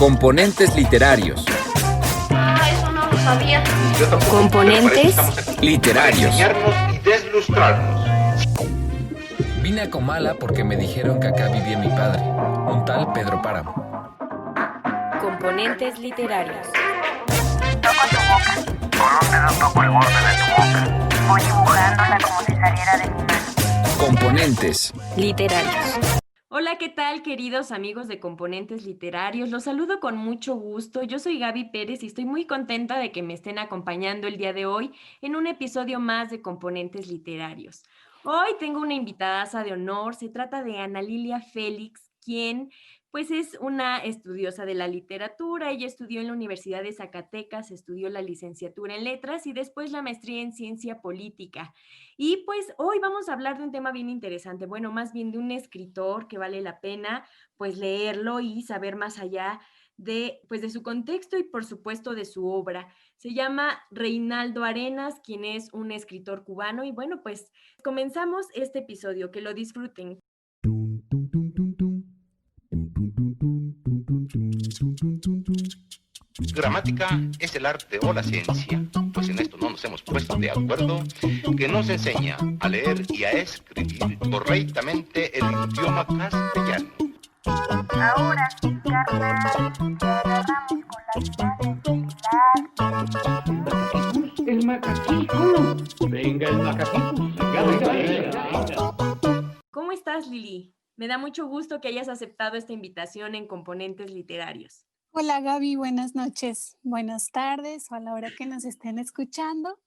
Componentes literarios. Eso no lo sabía. Componentes Literarios. Enseñarnos y deslustrarnos. Vine a Comala porque me dijeron que acá vivía mi padre, un tal Pedro Páramo. Componentes literarios. Toco tu boca. Con un dedo toco el borde de tu boca. Voy dibujándola como si saliera de mi mano. Componentes. Literarios. Hola, ¿qué tal, queridos amigos de Componentes Literarios? Los saludo con mucho gusto. Yo soy Gaby Pérez y estoy muy contenta de que me estén acompañando el día de hoy en un episodio más de Componentes Literarios. Hoy tengo una invitadaza de honor. Se trata de Ana Lilia Félix, quien pues es una estudiosa de la literatura. Ella estudió en la Universidad de Zacatecas, estudió la licenciatura en letras y después la maestría en ciencia política. Y pues hoy vamos a hablar de un tema bien interesante, bueno, más bien de un escritor que vale la pena pues leerlo y saber más allá de, pues, de su contexto y por supuesto de su obra. Se llama Reinaldo Arenas, quien es un escritor cubano y bueno, pues comenzamos este episodio, que lo disfruten. Gramática es el arte o la ciencia, pues en esto no nos hemos puesto de acuerdo, que nos enseña a leer y a escribir correctamente el idioma castellano. Ahora, carnal, te agarramos con las ganas de El macaquito. Venga, el macaquito. Venga. ¿Cómo estás, Lili? Me da mucho gusto que hayas aceptado esta invitación en Componentes Literarios. Hola Gaby, buenas noches, buenas tardes o a la hora que nos estén escuchando.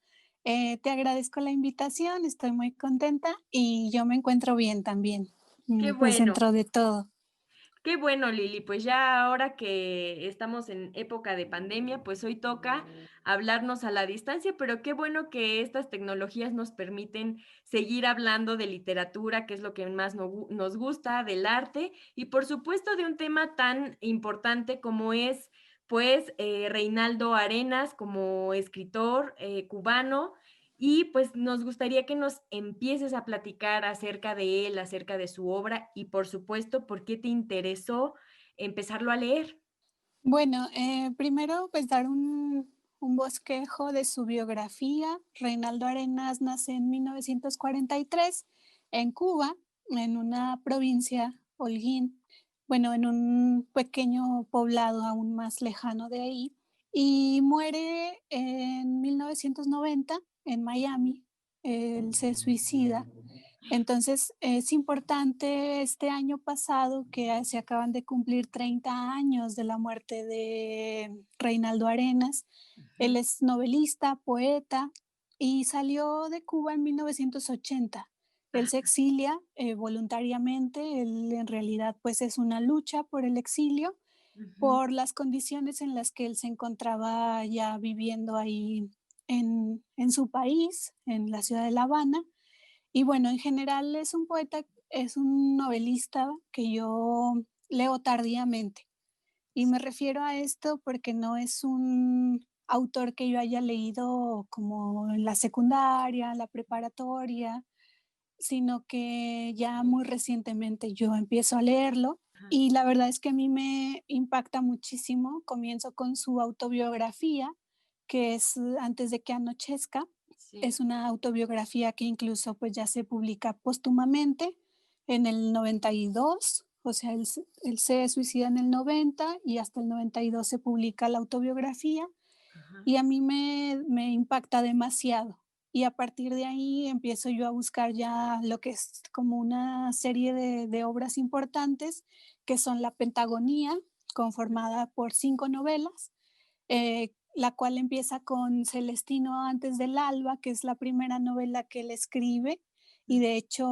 Te agradezco la invitación, estoy muy contenta y yo me encuentro bien también. Qué Pues bueno. dentro de todo. Qué bueno, Lili, pues ya ahora que estamos en época de pandemia, pues hoy toca hablarnos a la distancia, pero qué bueno que estas tecnologías nos permiten seguir hablando de literatura, que es lo que más nos gusta, del arte y por supuesto de un tema tan importante como es, pues, Reinaldo Arenas como escritor cubano. Y pues nos gustaría que nos empieces a platicar acerca de él, acerca de su obra y por supuesto, ¿por qué te interesó empezarlo a leer? Bueno, primero pues dar un bosquejo de su biografía. Reinaldo Arenas nace en 1943 en Cuba, en una provincia, Holguín, bueno, en un pequeño poblado aún más lejano de ahí, y muere en 1990 en Miami. Él se suicida. Entonces, es importante este año pasado que se acaban de cumplir 30 años de la muerte de Reinaldo Arenas. Él es novelista, poeta y salió de Cuba en 1980. Él se exilia voluntariamente, él en realidad pues es una lucha por el exilio, Ujú. por las condiciones en las que él se encontraba ya viviendo ahí en su país, en la ciudad de La Habana. Y bueno, en general es un poeta, es un novelista que yo leo tardíamente. Y me refiero a esto porque no es un autor que yo haya leído como en la secundaria, la preparatoria, sino que ya muy recientemente yo empiezo a leerlo Ajá. y la verdad es que a mí me impacta muchísimo. Comienzo con su autobiografía, que es Antes de que anochezca. Sí. Es una autobiografía que incluso pues ya se publica póstumamente en el 92, o sea, él se suicida en el 90 y hasta el 92 se publica la autobiografía Ajá. y a mí me impacta demasiado. Y a partir de ahí empiezo yo a buscar ya lo que es como una serie de obras importantes, que son La Pentagonía, conformada por 5 novelas, la cual empieza con Celestino antes del alba, que es la primera novela que él escribe y de hecho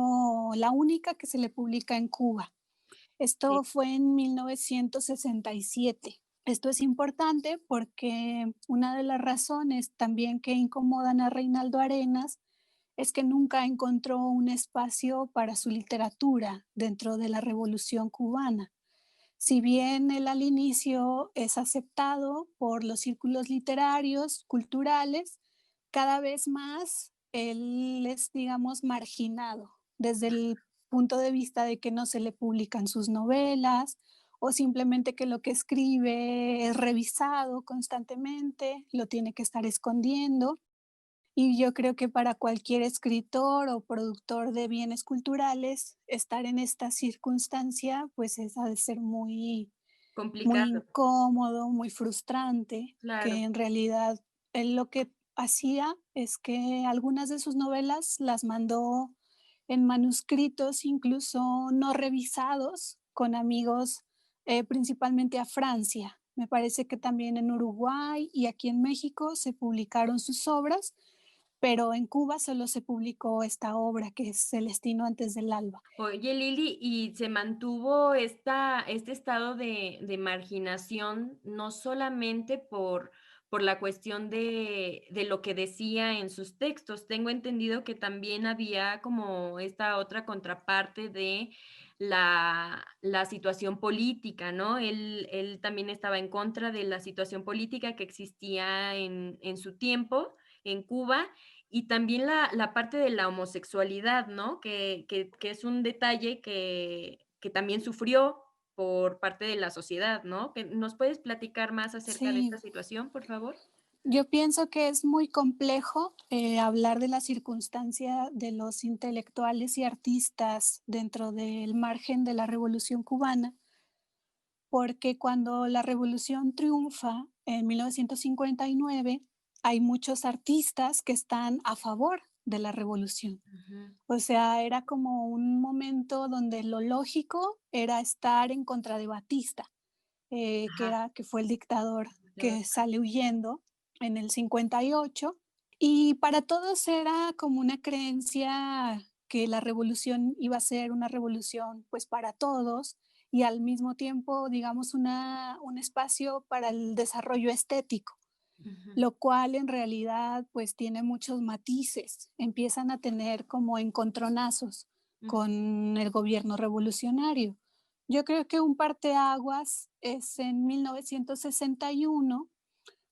la única que se le publica en Cuba. Sí. Esto fue en 1967. Esto es importante porque una de las razones también que incomodan a Reinaldo Arenas es que nunca encontró un espacio para su literatura dentro de la Revolución cubana. Si bien él al inicio es aceptado por los círculos literarios, culturales, cada vez más él es, digamos, marginado desde el punto de vista de que no se le publican sus novelas o simplemente que lo que escribe es revisado constantemente, lo tiene que estar escondiendo. Y yo creo que para cualquier escritor o productor de bienes culturales, estar en esta circunstancia, pues es ha de ser muy Complicado, incómodo, muy frustrante, claro. que en realidad él lo que hacía es que algunas de sus novelas las mandó en manuscritos, incluso no revisados, con amigos, principalmente a Francia. Me parece que también en Uruguay y aquí en México se publicaron sus obras, pero en Cuba solo se publicó esta obra que es Celestino antes del alba. Oye, Lili, ¿y se mantuvo este estado de marginación no solamente por la cuestión de lo que decía en sus textos? Tengo entendido que también había como esta otra contraparte de la situación política, ¿no? Él también estaba en contra de la situación política que existía en su tiempo en Cuba y también la parte de la homosexualidad, ¿no? Que es un detalle que también sufrió por parte de la sociedad, ¿no? ¿Nos puedes platicar más acerca de Sí, esta situación, por favor? yo pienso que es muy complejo hablar de la circunstancia de los intelectuales y artistas dentro del margen de la Revolución cubana, porque cuando la revolución triunfa en 1959, hay muchos artistas que están a favor de la revolución. Ujú. O sea, era como un momento donde lo lógico era estar en contra de Batista, Ajá. que fue el dictador Claro. que sale huyendo en el 58. Y para todos era como una creencia que la revolución iba a ser una revolución pues para todos y al mismo tiempo, digamos, un espacio para el desarrollo estético, Ujú, lo cual en realidad pues tiene muchos matices, empiezan a tener como encontronazos ujú. con el gobierno revolucionario. Yo creo que un parteaguas es en 1961,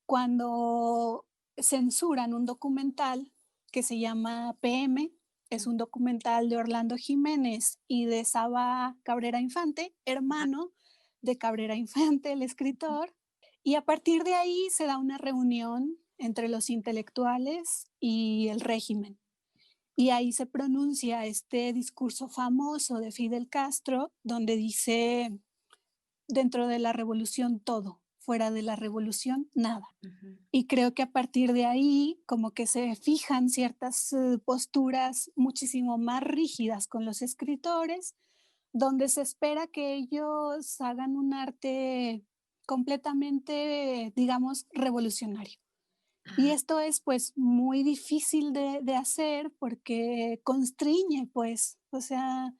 cuando censuran un documental que se llama PM, es un documental de Orlando Jiménez y de Saba Cabrera Infante, hermano de Cabrera Infante, el escritor, y a partir de ahí se da una reunión entre los intelectuales y el régimen. Y ahí se pronuncia este discurso famoso de Fidel Castro, donde dice, dentro de la revolución todo, fuera de la revolución nada. Ujú. Y creo que a partir de ahí, como que se fijan ciertas posturas muchísimo más rígidas con los escritores, donde se espera que ellos hagan un arte completamente, digamos, revolucionario. Y Ajá. esto es pues muy difícil de hacer porque constriñe, pues, o sea,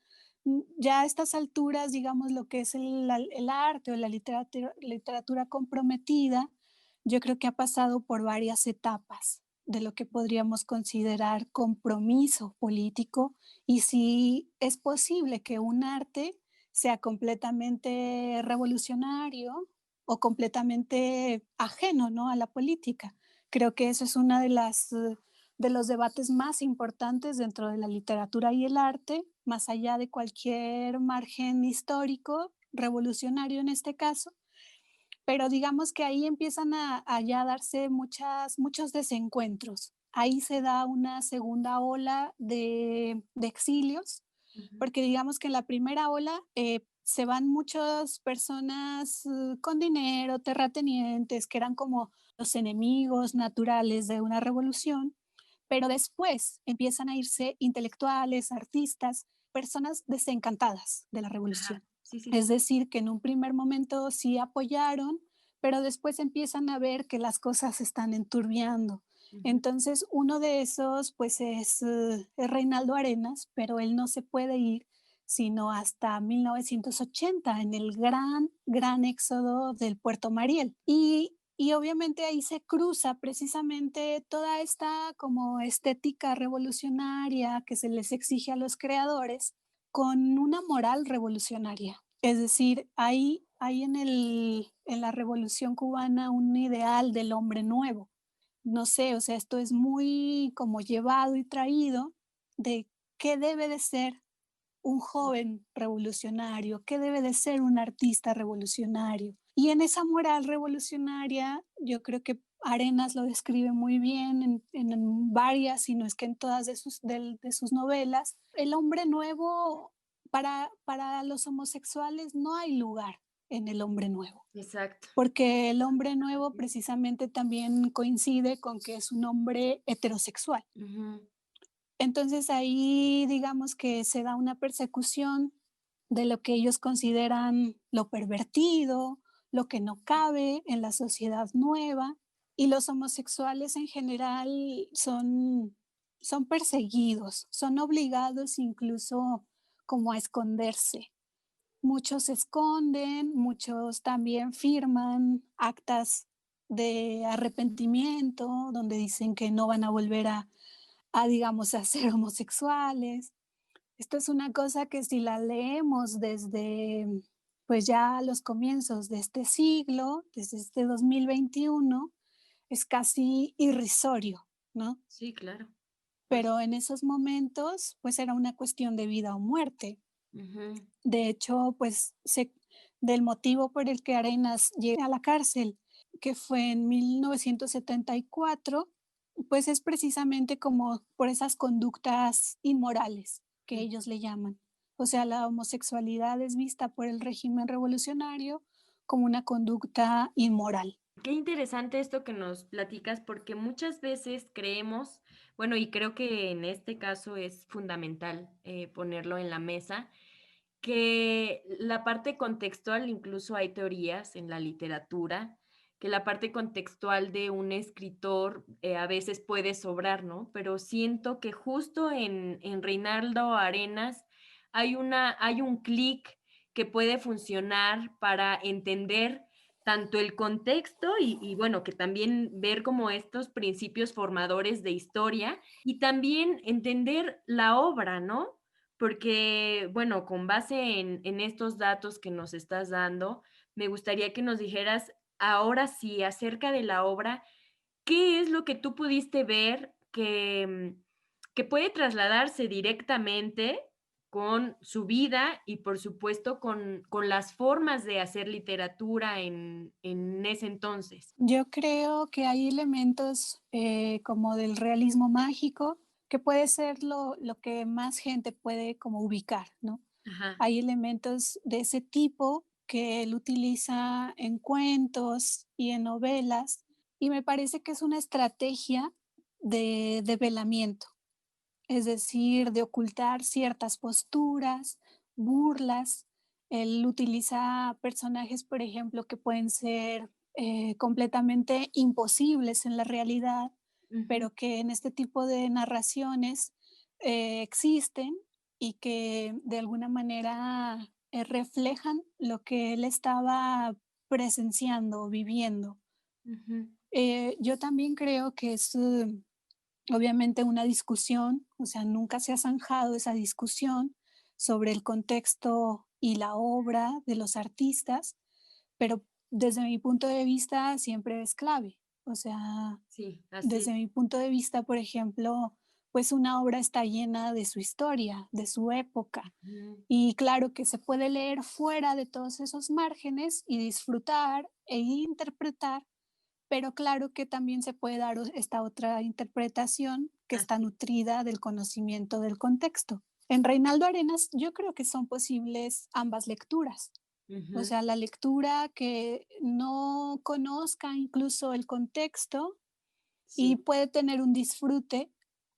ya a estas alturas, digamos, lo que es el arte o la literatura comprometida, yo creo que ha pasado por varias etapas de lo que podríamos considerar compromiso político y si es posible que un arte sea completamente revolucionario o completamente ajeno, ¿no?, a la política. Creo que eso es una de los debates más importantes dentro de la literatura y el arte, más allá de cualquier margen histórico, revolucionario en este caso, pero digamos que ahí empiezan a ya darse muchos desencuentros. Ahí se da una segunda ola de exilios, Ujú. porque digamos que en la primera ola se van muchas personas con dinero, terratenientes, que eran como los enemigos naturales de una revolución, pero después empiezan a irse intelectuales, artistas, personas desencantadas de la Ajá. revolución. Sí, sí, Es sí. decir, que en un primer momento sí apoyaron, pero después empiezan a ver que las cosas se están enturbiando. Ujú. Entonces, uno de esos, pues, es Reinaldo Arenas, pero él no se puede ir sino hasta 1980, en el gran éxodo del Puerto Mariel. Y obviamente ahí se cruza precisamente toda esta como estética revolucionaria que se les exige a los creadores con una moral revolucionaria. Es decir, hay en la revolución cubana un ideal del hombre nuevo. No sé, o sea, esto es muy como llevado y traído de qué debe de ser un joven revolucionario, qué debe de ser un artista revolucionario. Y en esa moral revolucionaria, yo creo que Arenas lo describe muy bien en varias, si no es que en todas de sus novelas. El hombre nuevo, para los homosexuales no hay lugar en el hombre nuevo. Exacto. Porque el hombre nuevo precisamente también coincide con que es un hombre heterosexual. Ujú. Entonces ahí digamos que se da una persecución de lo que ellos consideran lo pervertido, lo que no cabe en la sociedad nueva, y los homosexuales en general son perseguidos, son obligados incluso como a esconderse. Muchos se esconden, muchos también firman actas de arrepentimiento donde dicen que no van a volver digamos, a ser homosexuales. Esto es una cosa que si la leemos desde, pues ya los comienzos de este siglo, desde este 2021, es casi irrisorio, ¿no? Sí, claro. Pero en esos momentos, pues era una cuestión de vida o muerte. Ujú. De hecho, pues del motivo por el que Arenas llega a la cárcel, que fue en 1974, pues es precisamente como por esas conductas inmorales que ellos le llaman. O sea, la homosexualidad es vista por el régimen revolucionario como una conducta inmoral. Qué interesante esto que nos platicas, porque muchas veces creemos, bueno, y creo que en este caso es fundamental ponerlo en la mesa, que la parte contextual, incluso hay teorías en la literatura, que la parte contextual de un escritor a veces puede sobrar, ¿no? Pero siento que justo en Reinaldo Arenas hay un clic que puede funcionar para entender tanto el contexto bueno, que también ver como estos principios formadores de historia y también entender la obra, ¿no? Porque, bueno, con base en estos datos que nos estás dando, me gustaría que nos dijeras ahora sí acerca de la obra, ¿qué es lo que tú pudiste ver que puede trasladarse directamente con su vida y, por supuesto, con las formas de hacer literatura en ese entonces? Yo creo que hay elementos como del realismo mágico, que puede ser lo que más gente puede como ubicar, ¿no? Ajá. Hay elementos de ese tipo que él utiliza en cuentos y en novelas, y me parece que es una estrategia de develamiento, es decir, de ocultar ciertas posturas, burlas. Él utiliza personajes, por ejemplo, que pueden ser completamente imposibles en la realidad, Ujú. pero que en este tipo de narraciones existen y que de alguna manera reflejan lo que él estaba presenciando, viviendo. Ujú. Yo también creo que es obviamente una discusión, o sea, nunca se ha zanjado esa discusión sobre el contexto y la obra de los artistas, pero desde mi punto de vista siempre es clave. O sea, Sí, así desde es. mi punto de vista, por ejemplo, pues una obra está llena de su historia, de su época. Ujú. Y claro que se puede leer fuera de todos esos márgenes y disfrutar e interpretar, pero claro que también se puede dar esta otra interpretación que está Así. nutrida del conocimiento del contexto. En Reinaldo Arenas yo creo que son posibles ambas lecturas. O Ujú. sea, la lectura que no conozca incluso el contexto y Sí. puede tener un disfrute,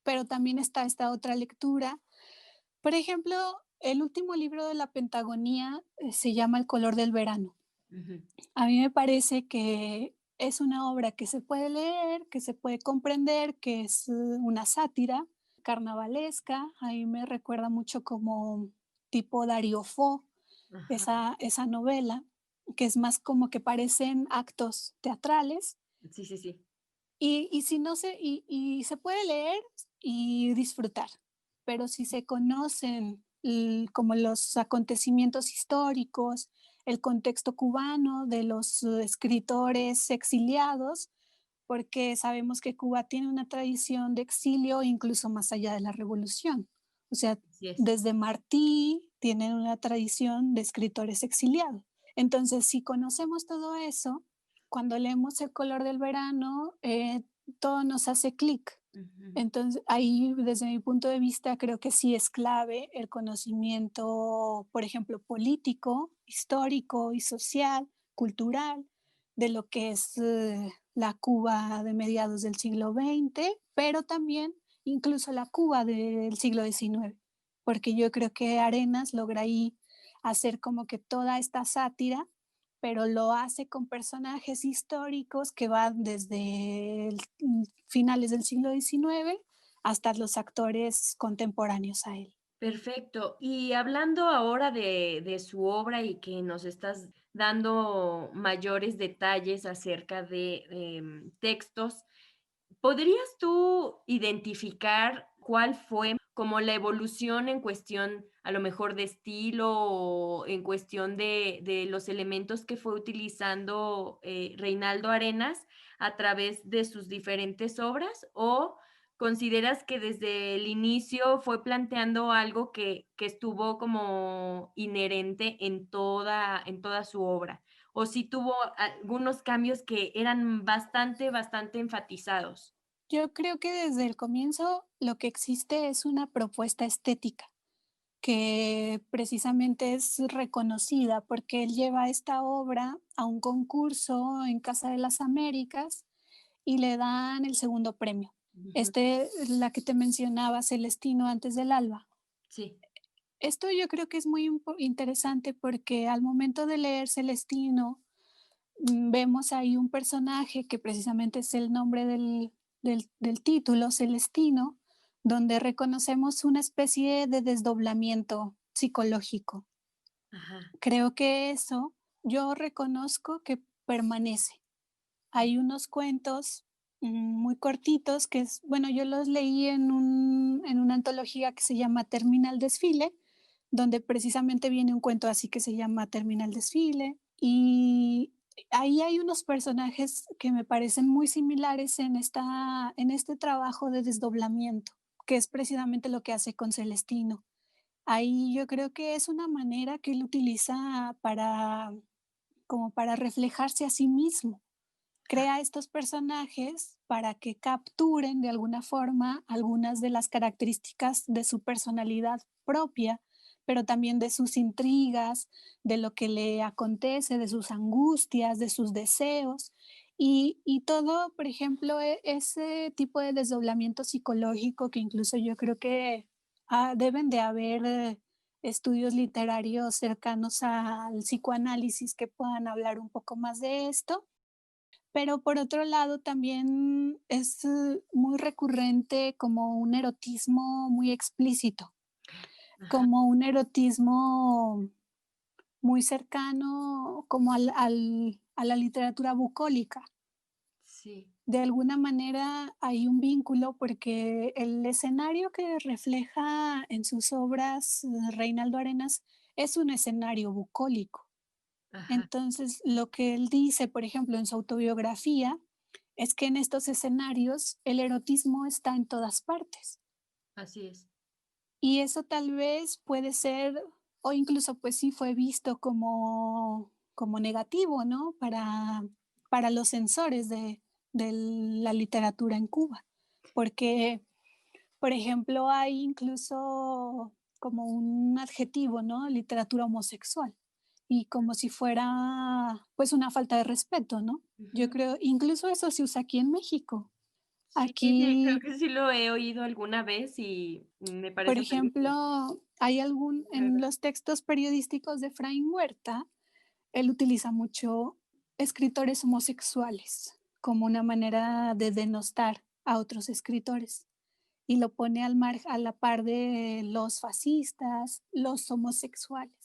pero también está esta otra lectura. Por ejemplo, el último libro de la Pentagonía se llama El color del verano. Ujú. A mí me parece que es una obra que se puede leer, que se puede comprender, que es una sátira carnavalesca. A mí me recuerda mucho como tipo Darío Fo, Ajá. esa novela, que es más como que parecen actos teatrales. Sí, sí, sí. Y si no se, y se puede leer y disfrutar, pero si se conocen como los acontecimientos históricos, el contexto cubano de los escritores exiliados, porque sabemos que Cuba tiene una tradición de exilio incluso más allá de la revolución. O sea, Así es. desde Martí tienen una tradición de escritores exiliados. Entonces, si conocemos todo eso, cuando leemos El color del verano, todo nos hace clic. Ujú. Entonces, ahí, desde mi punto de vista, creo que sí es clave el conocimiento, por ejemplo, político, histórico y social, cultural, de lo que es la Cuba de mediados del siglo XX, pero también incluso la Cuba del siglo XIX, porque yo creo que Arenas logra ahí hacer como que toda esta sátira, pero lo hace con personajes históricos que van desde finales del siglo XIX hasta los actores contemporáneos a él. Perfecto. Y hablando ahora de su obra y que nos estás dando mayores detalles acerca de textos, ¿podrías tú identificar cuál fue como la evolución en cuestión a lo mejor de estilo o en cuestión de los elementos que fue utilizando Reinaldo Arenas a través de sus diferentes obras? ¿O consideras que desde el inicio fue planteando algo que estuvo como inherente en toda su obra? ¿O si tuvo algunos cambios que eran bastante enfatizados? Yo creo que desde el comienzo lo que existe es una propuesta estética que precisamente es reconocida porque él lleva esta obra a un concurso en Casa de las Américas y le dan el segundo premio. Ujú. La que te mencionaba, Celestino antes del alba. Sí. Esto yo creo que es muy interesante porque al momento de leer Celestino, vemos ahí un personaje que precisamente es el nombre del título, Celestino, donde reconocemos una especie de desdoblamiento psicológico. Ajá. Creo que eso yo reconozco que permanece. Hay unos cuentos muy cortitos que es, bueno, yo los leí en una antología que se llama Terminal Desfile, donde precisamente viene un cuento así que se llama Terminal Desfile, y ahí hay unos personajes que me parecen muy similares en este trabajo de desdoblamiento, que es precisamente lo que hace con Celestino. Ahí yo creo que es una manera que él utiliza para, como para reflejarse a sí mismo. Crea estos personajes para que capturen de alguna forma algunas de las características de su personalidad propia, pero también de sus intrigas, de lo que le acontece, de sus angustias, de sus deseos. Y todo, por ejemplo, ese tipo de desdoblamiento psicológico que incluso yo creo que deben de haber estudios literarios cercanos al psicoanálisis que puedan hablar un poco más de esto, pero por otro lado también es muy recurrente como un erotismo muy explícito, Ajá. como un erotismo muy cercano como a la literatura bucólica. Sí. De alguna manera hay un vínculo porque el escenario que refleja en sus obras Reinaldo Arenas es un escenario bucólico. Ajá. Entonces, lo que él dice, por ejemplo, en su autobiografía, es que en estos escenarios el erotismo está en todas partes. Así es. Y eso tal vez puede ser, o incluso pues sí fue visto como negativo, ¿no? Para los censores de la literatura en Cuba. Porque, por ejemplo, hay incluso como un adjetivo, ¿no? Literatura homosexual. Y como si fuera pues una falta de respeto, ¿no? Yo Ujú. creo, incluso eso se usa aquí en México. Sí, sí, creo Aquí, que sí lo he oído alguna vez y me por parece malísimo. ejemplo, hay en los textos periodísticos de Efraín Huerta, él utiliza mucho escritores homosexuales como una manera de denostar a otros escritores y lo pone a la par de los fascistas, los homosexuales.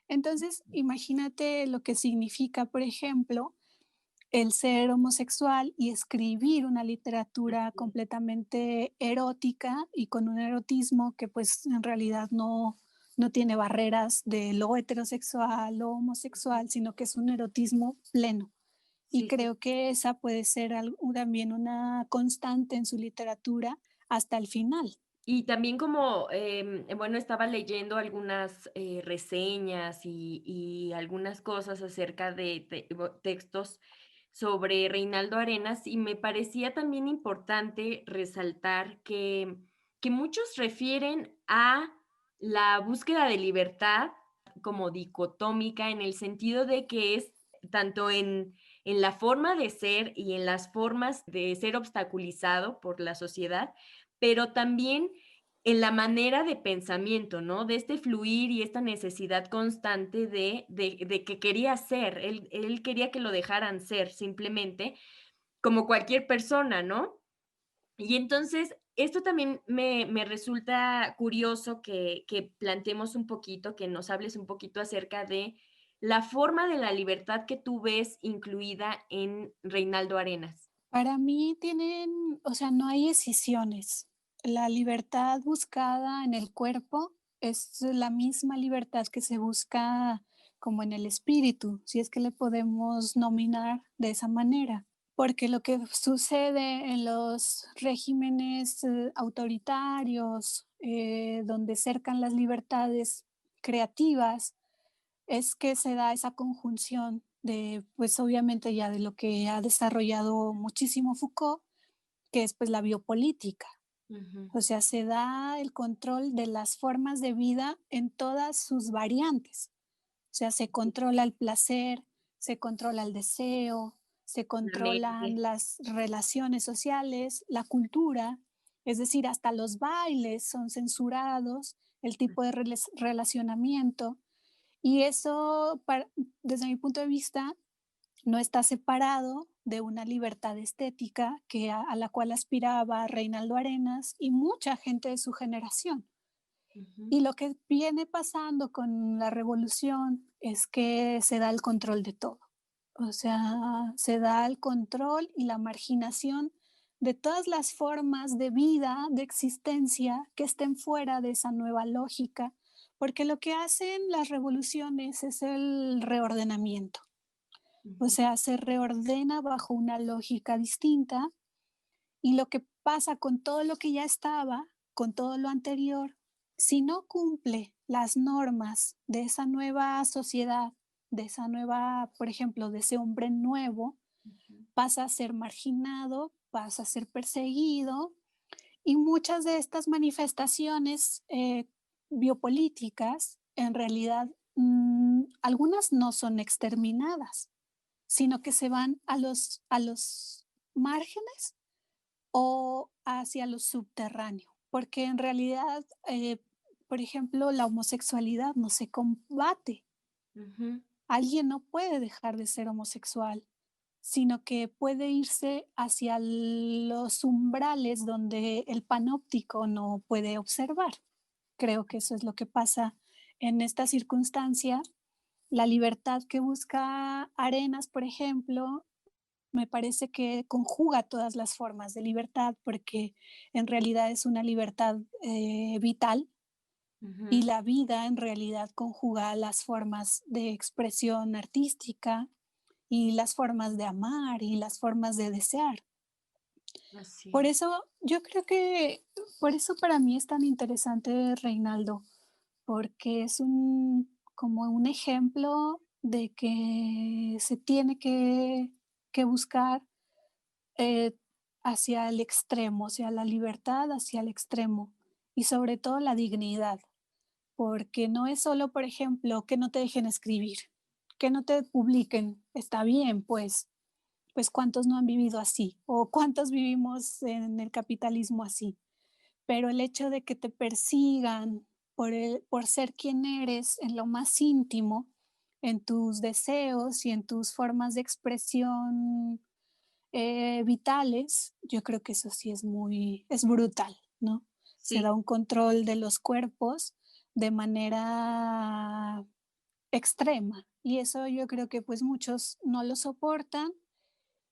Entonces, imagínate lo que significa, por ejemplo, el ser homosexual y escribir una literatura Así es. completamente erótica y con un erotismo que pues en realidad no tiene barreras de lo heterosexual o homosexual, sino que es un erotismo pleno. Y Sí, sí. creo que esa puede ser también una constante en su literatura hasta el final. Y también como, bueno, estaba leyendo algunas reseñas y algunas cosas acerca de textos sobre Reinaldo Arenas y me parecía también importante resaltar que muchos refieren a la búsqueda de libertad como dicotómica en el sentido de que es tanto en la forma de ser y en las formas de ser obstaculizado por la sociedad, pero también en la manera de pensamiento, ¿no? De este fluir y esta necesidad constante de que quería ser, él quería que lo dejaran ser simplemente, como cualquier persona, ¿no? Y entonces, esto también me resulta curioso que planteemos un poquito, que nos hables un poquito acerca de la forma de la libertad que tú ves incluida en Reinaldo Arenas. Para mí tienen, o sea, no hay escisiones. La libertad buscada en el cuerpo es la misma libertad que se busca como en el espíritu, si es que le podemos nominar de esa manera. Porque lo que sucede en los regímenes autoritarios, donde cercan las libertades creativas, es que se da esa conjunción de, pues obviamente ya de lo que ha desarrollado muchísimo Foucault, que es pues la biopolítica. Ujú. O sea, se da el control de las formas de vida en todas sus variantes. O sea, se controla el placer, se controla el deseo, se La mente. controlan las relaciones sociales, la cultura, es decir, hasta los bailes son censurados, el tipo de relacionamiento. Y eso, desde mi punto de vista, no está separado de una libertad estética a la cual aspiraba Reinaldo Arenas y mucha gente de su generación. Ujú. Y lo que viene pasando con la revolución es que se da el control de todo. O sea, se da el control y la marginación de todas las formas de vida, de existencia que estén fuera de esa nueva lógica, porque lo que hacen las revoluciones es el reordenamiento. O Ujú. sea, se reordena bajo una lógica distinta y lo que pasa con todo lo que ya estaba, con todo lo anterior, si no cumple las normas de esa nueva sociedad, de esa nueva, por ejemplo, de ese hombre nuevo, Ujú. pasa a ser marginado, pasa a ser perseguido y muchas de estas manifestaciones biopolíticas, en realidad, algunas no son exterminadas, sino que se van a los márgenes o hacia lo subterráneo, porque en realidad, por ejemplo, la homosexualidad no se combate. Ujú. Alguien no puede dejar de ser homosexual, sino que puede irse hacia los umbrales donde el panóptico no puede observar. Creo que eso es lo que pasa en esta circunstancia. La libertad que busca Arenas, por ejemplo, me parece que conjuga todas las formas de libertad porque en realidad es una libertad vital y Ujú. la vida en realidad conjuga las formas de expresión artística y las formas de amar y las formas de desear. Así Por es. eso yo creo que, por eso para mí es tan interesante Reinaldo, porque es como un ejemplo de que se tiene que buscar eh, hacia el extremo, o sea, la libertad hacia el extremo y sobre todo la dignidad, porque no es solo, por ejemplo, que no te dejen escribir, que no te publiquen, está bien, pues cuántos no han vivido así o cuántos vivimos en el capitalismo así, pero el hecho de que te persigan por ser quien eres en lo más íntimo, en tus deseos y en tus formas de expresión vitales, yo creo que eso sí es brutal, ¿no? Se da Sí. un control de los cuerpos de manera extrema y eso yo creo que pues muchos no lo soportan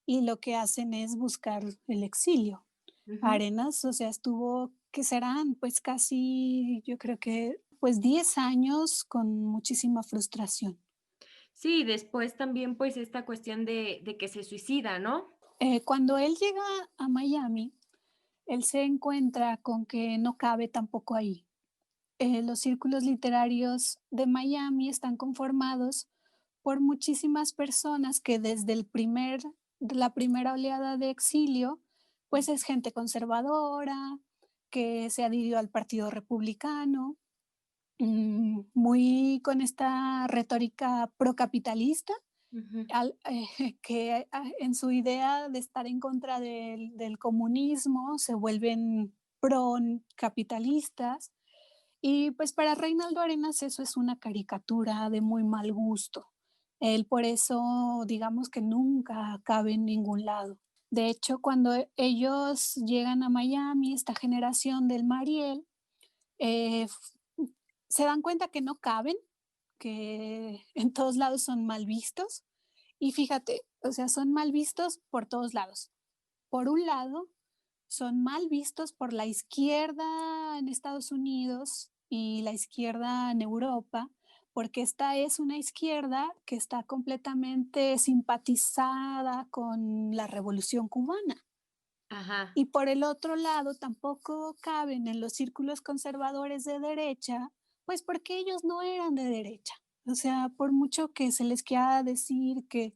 y lo que hacen es buscar el exilio. Ujú. Arenas, o sea, estuvo, ¿qué serán? Pues casi, yo creo que pues 10 años con muchísima frustración. Sí, después también, pues, esta cuestión de que se suicida, ¿no? Cuando él llega a Miami, él se encuentra con que no cabe tampoco ahí. Los círculos literarios de Miami están conformados por muchísimas personas que desde la primera oleada de exilio, pues es gente conservadora, que se adhirió al Partido Republicano, muy con esta retórica procapitalista, que en su idea de estar en contra del comunismo se vuelven pro-capitalistas. Y pues para Reinaldo Arenas eso es una caricatura de muy mal gusto. Él por eso, digamos que nunca cabe en ningún lado. De hecho, cuando ellos llegan a Miami, esta generación del Mariel, eh, se dan cuenta que no caben, que en todos lados son mal vistos. Y fíjate, o sea, son mal vistos por todos lados. Por un lado, son mal vistos por la izquierda en Estados Unidos y la izquierda en Europa, porque esta es una izquierda que está completamente simpatizada con la Revolución Cubana. Ajá. Y por el otro lado, tampoco caben en los círculos conservadores de derecha, pues porque ellos no eran de derecha. O sea, por mucho que se les quiera decir que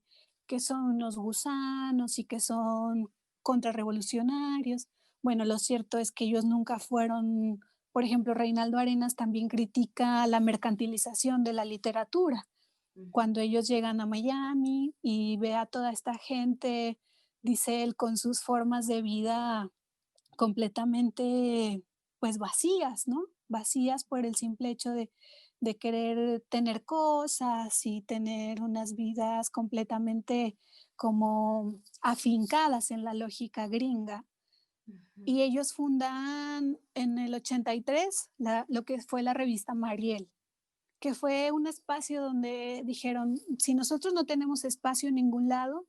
son unos gusanos y que son contrarrevolucionarios, bueno, lo cierto es que ellos nunca fueron, por ejemplo, Reinaldo Arenas también critica la mercantilización de la literatura. Cuando ellos llegan a Miami y ve a toda esta gente, dice él, con sus formas de vida completamente pues vacías, ¿no? Vacías por el simple hecho de querer tener cosas y tener unas vidas completamente como afincadas en la lógica gringa. Y ellos fundan en el 83 lo que fue la revista Mariel, que fue un espacio donde dijeron, si nosotros no tenemos espacio en ningún lado,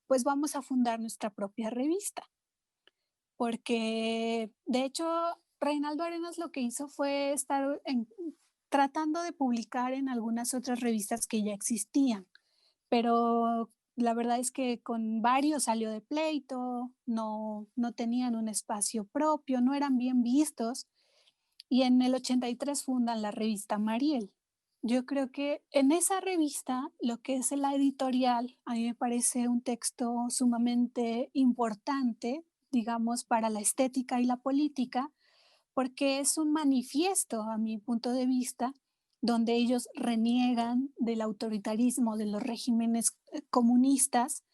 pues vamos a fundar nuestra propia revista. Porque de hecho Reinaldo Arenas lo que hizo fue estar tratando de publicar en algunas otras revistas que ya existían, pero la verdad es que con varios salió de pleito, no tenían un espacio propio, no eran bien vistos, y en el 83 fundan la revista Mariel. Yo creo que en esa revista, lo que es la editorial, a mí me parece un texto sumamente importante, digamos, para la estética y la política, porque es un manifiesto, a mi punto de vista, donde ellos reniegan del autoritarismo de los regímenes comunistas,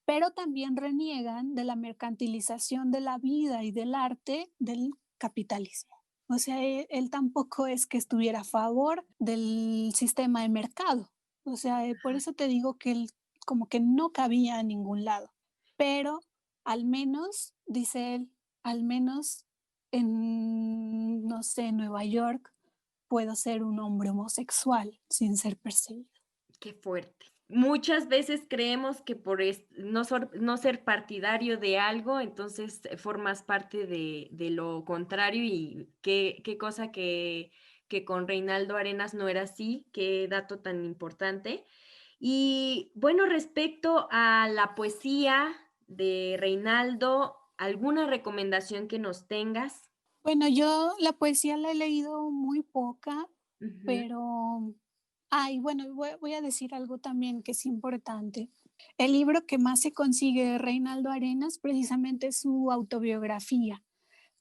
pero también reniegan de la mercantilización de la vida y del arte del capitalismo. O sea, él tampoco es que estuviera a favor del sistema de mercado. O sea, por eso te digo que él como que no cabía a ningún lado. Pero al menos, dice él, al menos en, no sé, Nueva York, puedo ser un hombre homosexual sin ser perseguido. Qué fuerte. Muchas veces creemos que por no ser partidario de algo, entonces formas parte de lo contrario y qué cosa que con Reinaldo Arenas no era así, qué dato tan importante. Y bueno, respecto a la poesía de Reinaldo, ¿alguna recomendación que nos tengas? Bueno, yo la poesía la he leído muy poca, Ujú. pero, ay, bueno, voy a decir algo también que es importante. El libro que más se consigue de Reinaldo Arenas precisamente es su autobiografía,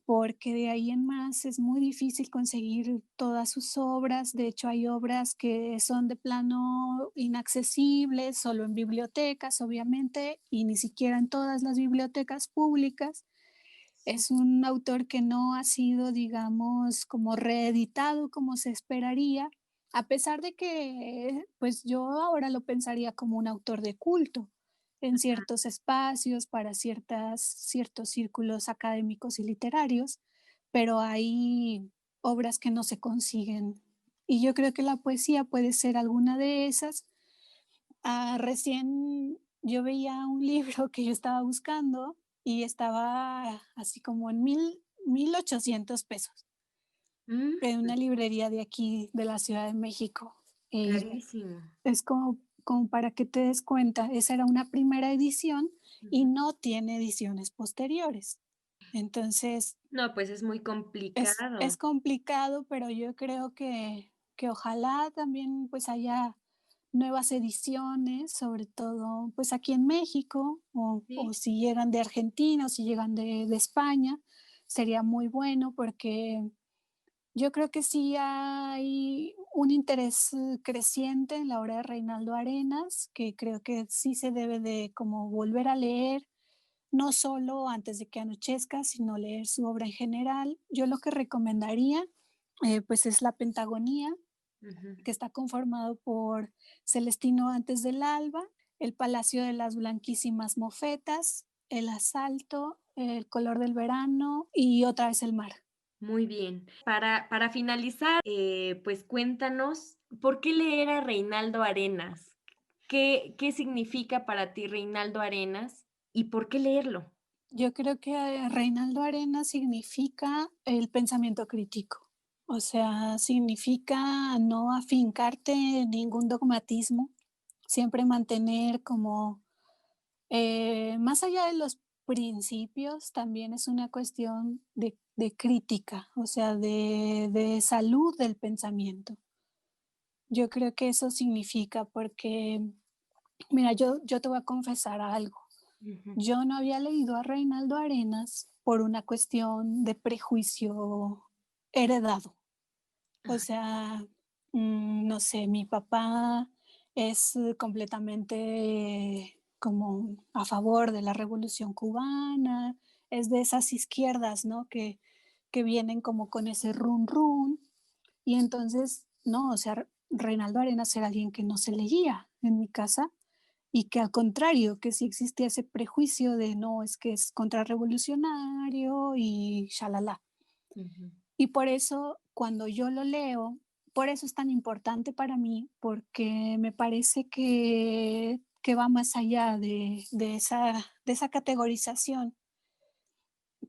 porque de ahí en más es muy difícil conseguir todas sus obras. De hecho, hay obras que son de plano inaccesibles, solo en bibliotecas, obviamente, y ni siquiera en todas las bibliotecas públicas. Es un autor que no ha sido, digamos, como reeditado como se esperaría, a pesar de que, pues yo ahora lo pensaría como un autor de culto en ciertos espacios, para ciertos círculos académicos y literarios, pero hay obras que no se consiguen. Y yo creo que la poesía puede ser alguna de esas. Recién yo veía un libro que yo estaba buscando y estaba así como en 1,800 pesos en una librería de aquí, de la Ciudad de México. Y Carísimo. es como para que te des cuenta, esa era una primera edición y Ujú. no tiene ediciones posteriores. Entonces, No, pues es muy complicado. es complicado, pero yo creo que ojalá también pues haya nuevas ediciones, sobre todo pues aquí en México, o Sí. si llegan de Argentina o si llegan de España, sería muy bueno porque yo creo que sí hay un interés creciente en la obra de Reinaldo Arenas, que creo que sí se debe de como volver a leer, no solo antes de que anochezca, sino leer su obra en general. Yo lo que recomendaría, pues es La Pentagonía, Ujú. que está conformado por Celestino antes del alba, El Palacio de las Blanquísimas Mofetas, El Asalto, El Color del Verano y Otra vez el mar. Muy bien. Para finalizar, pues cuéntanos, ¿por qué leer a Reinaldo Arenas? ¿Qué significa para ti Reinaldo Arenas y por qué leerlo? Yo creo que Reinaldo Arenas significa el pensamiento crítico, o sea, significa no afincarte en ningún dogmatismo, siempre mantener como, más allá de los principios, también es una cuestión de crítica, o sea, de salud del pensamiento. Yo creo que eso significa porque, mira, yo te voy a confesar algo. Ujú. Yo no había leído a Reinaldo Arenas por una cuestión de prejuicio heredado. O Ajá. sea, no sé, mi papá es completamente como a favor de la revolución cubana, es de esas izquierdas, ¿no? Que vienen como con ese run run. Y entonces, no, o sea, Reinaldo Arenas era alguien que no se leía en mi casa y que al contrario, que si existía ese prejuicio de no, es que es contrarrevolucionario y shalala. Ujú. Y por eso, cuando yo lo leo, por eso es tan importante para mí, porque me parece que va más allá de esa categorización,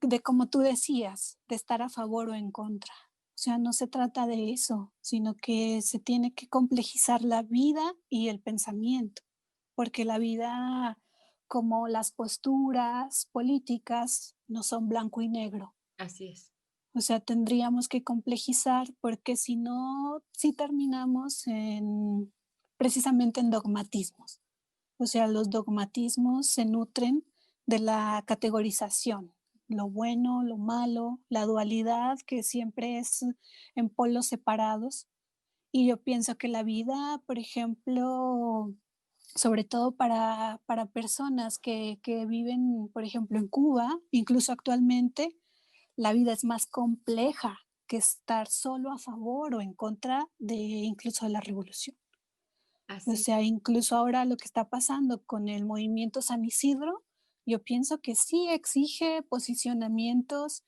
de como tú decías, de estar a favor o en contra. O sea, no se trata de eso, sino que se tiene que complejizar la vida y el pensamiento, porque la vida, como las posturas políticas, no son blanco y negro. Así es. O sea, tendríamos que complejizar porque si no, sí terminamos precisamente en dogmatismos. O sea, los dogmatismos se nutren de la categorización, lo bueno, lo malo, la dualidad que siempre es en polos separados. Y yo pienso que la vida, por ejemplo, sobre todo para personas que viven, por ejemplo, en Cuba, incluso actualmente, la vida es más compleja que estar solo a favor o en contra de incluso de la revolución. O Así. sea, incluso ahora lo que está pasando con el movimiento San Isidro, yo pienso que sí exige posicionamientos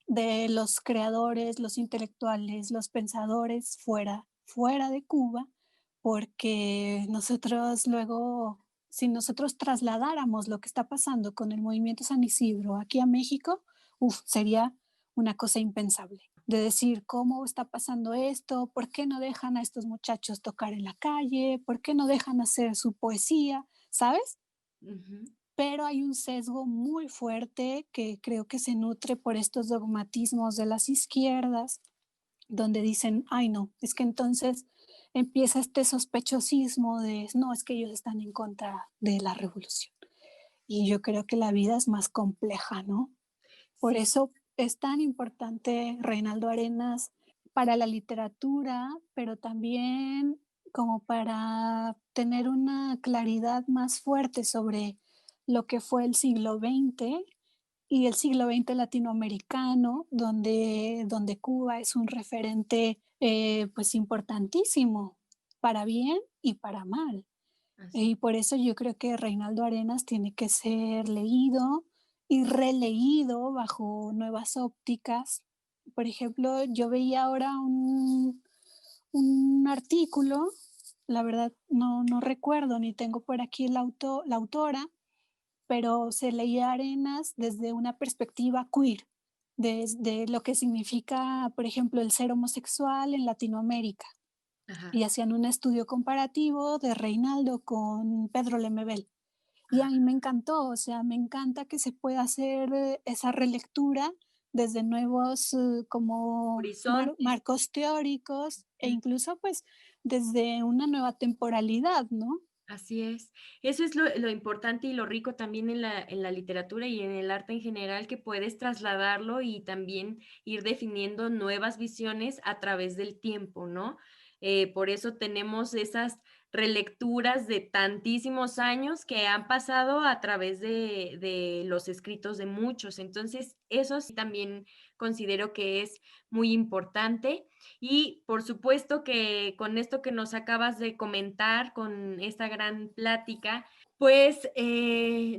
de los creadores, los intelectuales, los pensadores fuera de Cuba, porque nosotros luego, si nosotros trasladáramos lo que está pasando con el movimiento San Isidro aquí a México, sería una cosa impensable. De decir cómo está pasando esto, por qué no dejan a estos muchachos tocar en la calle, por qué no dejan hacer su poesía, ¿sabes? Ujú. Pero hay un sesgo muy fuerte que creo que se nutre por estos dogmatismos de las izquierdas, donde dicen, ay no, es que entonces empieza este sospechosismo de, no, es que ellos están en contra de la revolución. Y yo creo que la vida es más compleja, ¿no? Por Sí. eso es tan importante Reinaldo Arenas para la literatura, pero también como para tener una claridad más fuerte sobre lo que fue el siglo XX y el siglo XX latinoamericano, donde Cuba es un referente pues importantísimo, para bien y para mal. Así. Y por eso yo creo que Reinaldo Arenas tiene que ser leído y releído bajo nuevas ópticas. Por ejemplo, yo veía ahora un artículo, la verdad no recuerdo ni tengo por aquí la autora, pero se leía Arenas desde una perspectiva queer, desde lo que significa, por ejemplo, el ser homosexual en Latinoamérica. Ajá. Y hacían un estudio comparativo de Reinaldo con Pedro Lemebel. Y a mí me encantó, o sea, me encanta que se pueda hacer esa relectura desde nuevos como Horizontes. marcos teóricos e Mm. incluso pues desde una nueva temporalidad, ¿no? Así es. Eso es lo importante y lo rico también en la literatura y en el arte en general, que puedes trasladarlo y también ir definiendo nuevas visiones a través del tiempo, ¿no? Por eso tenemos esas relecturas de tantísimos años que han pasado a través de los escritos de muchos. Entonces, eso sí también considero que es muy importante. Y por supuesto que con esto que nos acabas de comentar, con esta gran plática, pues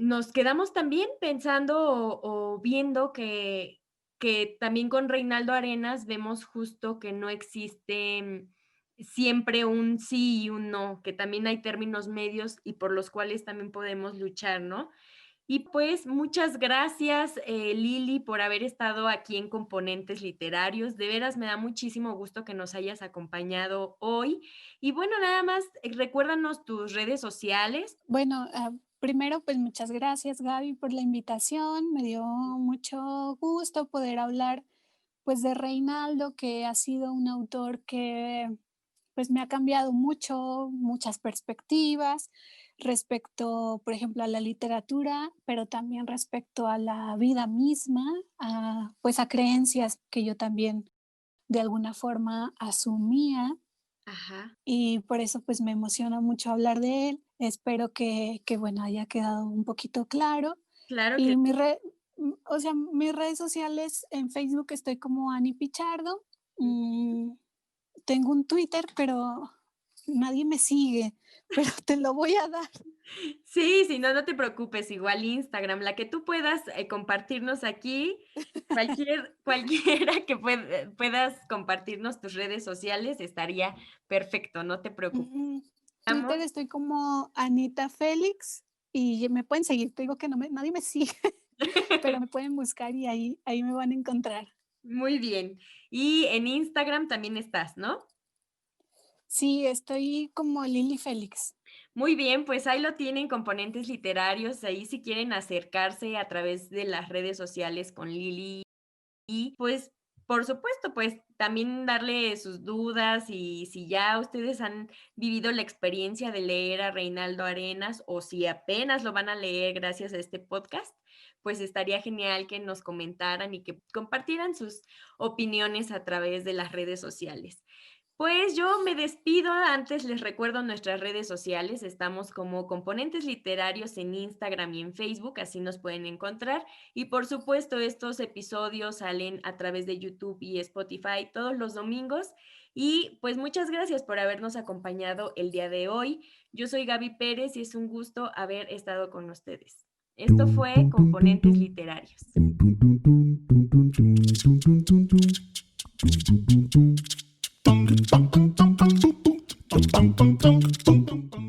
nos quedamos también pensando o viendo que también con Reinaldo Arenas vemos justo que no existe siempre un sí y un no, que también hay términos medios y por los cuales también podemos luchar, ¿no? Y pues muchas gracias, Lili, por haber estado aquí en Componentes Literarios. De veras me da muchísimo gusto que nos hayas acompañado hoy. Y bueno, nada más, recuérdanos tus redes sociales. Bueno, primero pues muchas gracias Gaby por la invitación, me dio mucho gusto poder hablar pues de Reinaldo, que ha sido un autor que pues me ha cambiado mucho, muchas perspectivas respecto, por ejemplo, a la literatura, pero también respecto a la vida misma, pues a creencias que yo también de alguna forma asumía Ajá, y por eso pues me emociona mucho hablar de él. Espero que bueno, haya quedado un poquito claro. claro que Y o sea, mis redes sociales en Facebook estoy como Ani Pichardo. Tengo un Twitter, pero nadie me sigue, pero te lo voy a dar. sí, si no, no te preocupes, igual Instagram, la que tú puedas compartirnos aquí, cualquiera que puedas compartirnos tus redes sociales, estaría perfecto, no te preocupes. Twitter estoy como Anita Félix y me pueden seguir. Te digo que nadie me sigue, pero me pueden buscar y ahí me van a encontrar. Muy bien. Y en Instagram también estás, ¿no? Sí, estoy como Lili Félix. Muy bien, pues ahí lo tienen Componentes Literarios, ahí si quieren acercarse a través de las redes sociales con Lili y pues por supuesto, pues también darle sus dudas y si ya ustedes han vivido la experiencia de leer a Reinaldo Arenas o si apenas lo van a leer gracias a este podcast, pues estaría genial que nos comentaran y que compartieran sus opiniones a través de las redes sociales. Pues yo me despido, antes les recuerdo nuestras redes sociales, estamos como Componentes Literarios en Instagram y en Facebook, así nos pueden encontrar. Y por supuesto, estos episodios salen a través de YouTube y Spotify todos los domingos. Y pues muchas gracias por habernos acompañado el día de hoy. Yo soy Gaby Pérez y es un gusto haber estado con ustedes. Esto fue Componentes Literarios. Tum tum tum tum tum tum tum tum tum tum tum tum.